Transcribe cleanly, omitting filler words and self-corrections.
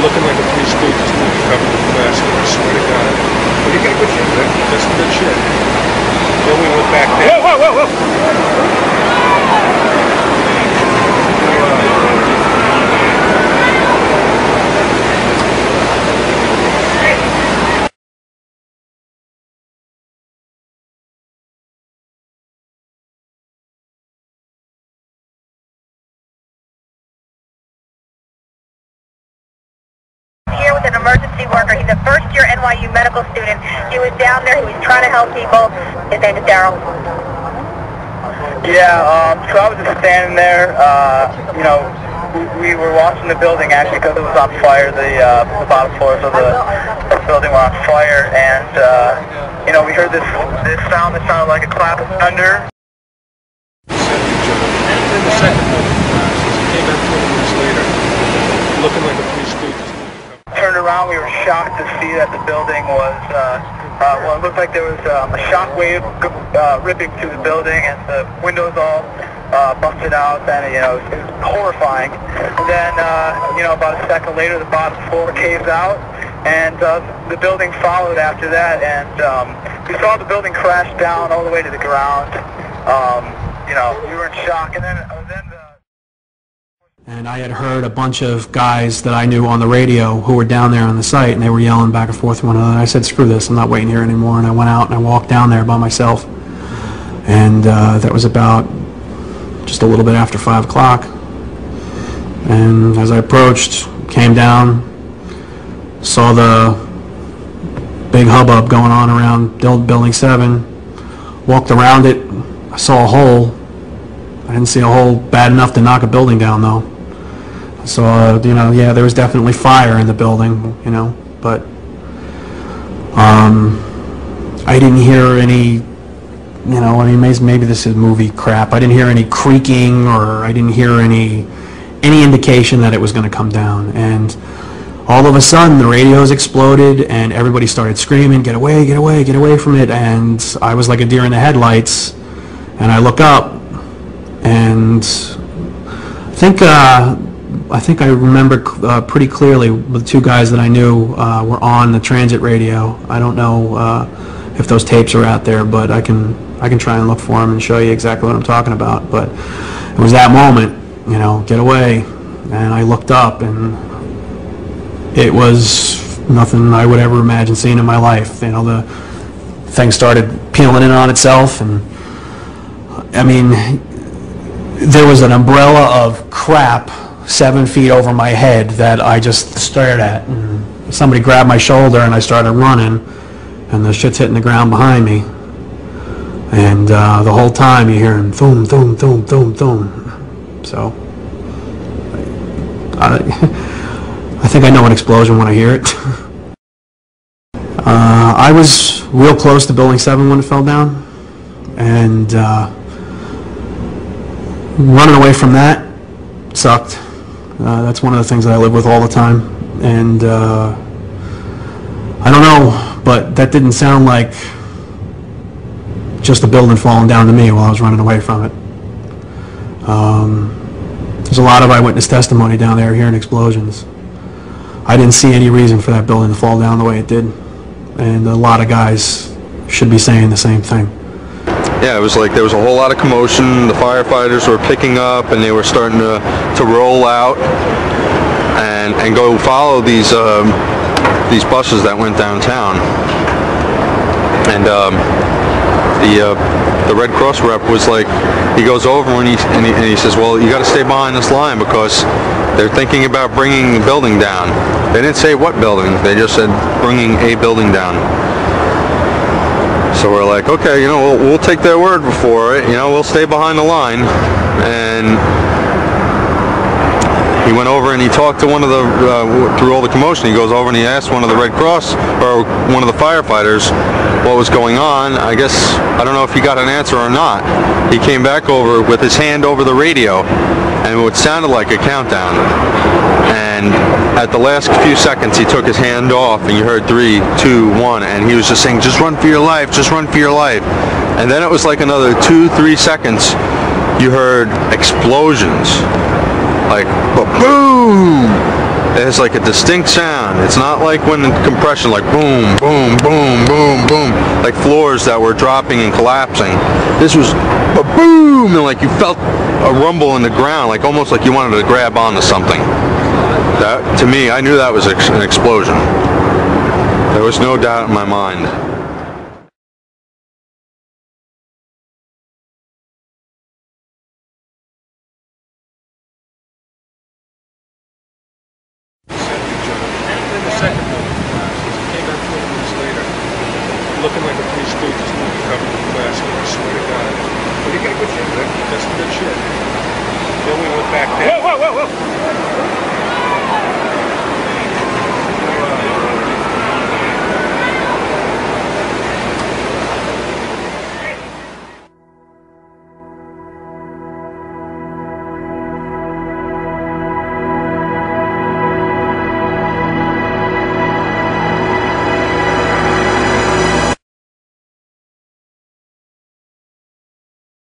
Looking like a Three Stooges movie covered in plastic, I swear to God. What do you got good shit, man? That's some good shit. Then we went back there. Whoa, whoa, whoa, whoa! Here with an emergency worker. He's a first-year NYU medical student. He was down there. He was trying to help people. His name is Daryl. Yeah, so I was just standing there. You know, we were watching the building actually because it was on fire. The bottom floors of the building were on fire, and you know, we heard this sound that sounded like a clap of thunder. And the second building collapses. He came out 20 minutes later, looking like a Three Stooges. Turned around, we were shocked to see that the building was, well, it looked like there was a shock wave ripping through the building, and the windows all busted out, and, you know, it was horrifying. And then, you know, about a second later, the bottom floor caves out, and the building followed after that, and we saw the building crash down all the way to the ground. You know, we were in shock, and then And I had heard a bunch of guys that I knew on the radio who were down there on the site, and they were yelling back and forth to one another. And I said, screw this, I'm not waiting here anymore. And I went out and I walked down there by myself. And that was about just a little bit after 5 o'clock. And as I approached, came down, saw the big hubbub going on around Building 7, walked around it, I saw a hole. I didn't see a hole bad enough to knock a building down, though. So, you know, yeah, there was definitely fire in the building, you know, but I didn't hear any, you know, I mean, maybe this is movie crap. I didn't hear any creaking, or I didn't hear any indication that it was going to come down. And all of a sudden, the radios exploded, and everybody started screaming, get away, get away, get away from it. And I was like a deer in the headlights, and I look up, and I think I remember pretty clearly the two guys that I knew were on the transit radio. I don't know if those tapes are out there, but I can try and look for them and show you exactly what I'm talking about. But it was that moment, you know, get away, and I looked up, and it was nothing I would ever imagine seeing in my life. You know, the thing started peeling in on itself, and I mean, there was an umbrella of crap 7 feet over my head that I just stared at, and somebody grabbed my shoulder, and I started running, and the shit's hitting the ground behind me, and the whole time you hear thum, thum, thum, thum, thum. So I think I know an explosion when I hear it. I was real close to Building 7 when it fell down, and running away from that sucked. That's one of the things that I live with all the time, and I don't know, but that didn't sound like just a building falling down to me while I was running away from it. There's a lot of eyewitness testimony down there hearing explosions. I didn't see any reason for that building to fall down the way it did, and a lot of guys should be saying the same thing. Yeah, it was like there was a whole lot of commotion. The firefighters were picking up, and they were starting to roll out and go follow these buses that went downtown. And the Red Cross rep was like, he goes over and he says, well, you got to stay behind this line because they're thinking about bringing the building down. They didn't say what building. They just said bringing a building down. So we're like, okay, you know, we'll take their word for it. You know, we'll stay behind the line. And he went over and he talked to one of the, through all the commotion, he goes over and he asked one of the Red Cross, or one of the firefighters, what was going on. I guess, I don't know if he got an answer or not. He came back over with his hand over the radio, and it sounded like a countdown. And at the last few seconds, he took his hand off, and you heard 3, 2, 1, and he was just saying, just run for your life, just run for your life. And then it was like another 2, 3 seconds, you heard explosions, like boom, It has like a distinct sound. It's not like when compression, like boom, boom, boom, boom, boom, like floors that were dropping and collapsing. This was a boom, and like you felt a rumble in the ground, like almost like you wanted to grab onto something. That, to me, I knew that was an explosion. There was no doubt in my mind. The second building collapsed. He came back 20 minutes later, looking like a Three Stooges movie covered in plastic. I swear to God. But he got good shit, Rick. He got some good shit. Then we went back there. Whoa, whoa, whoa, whoa!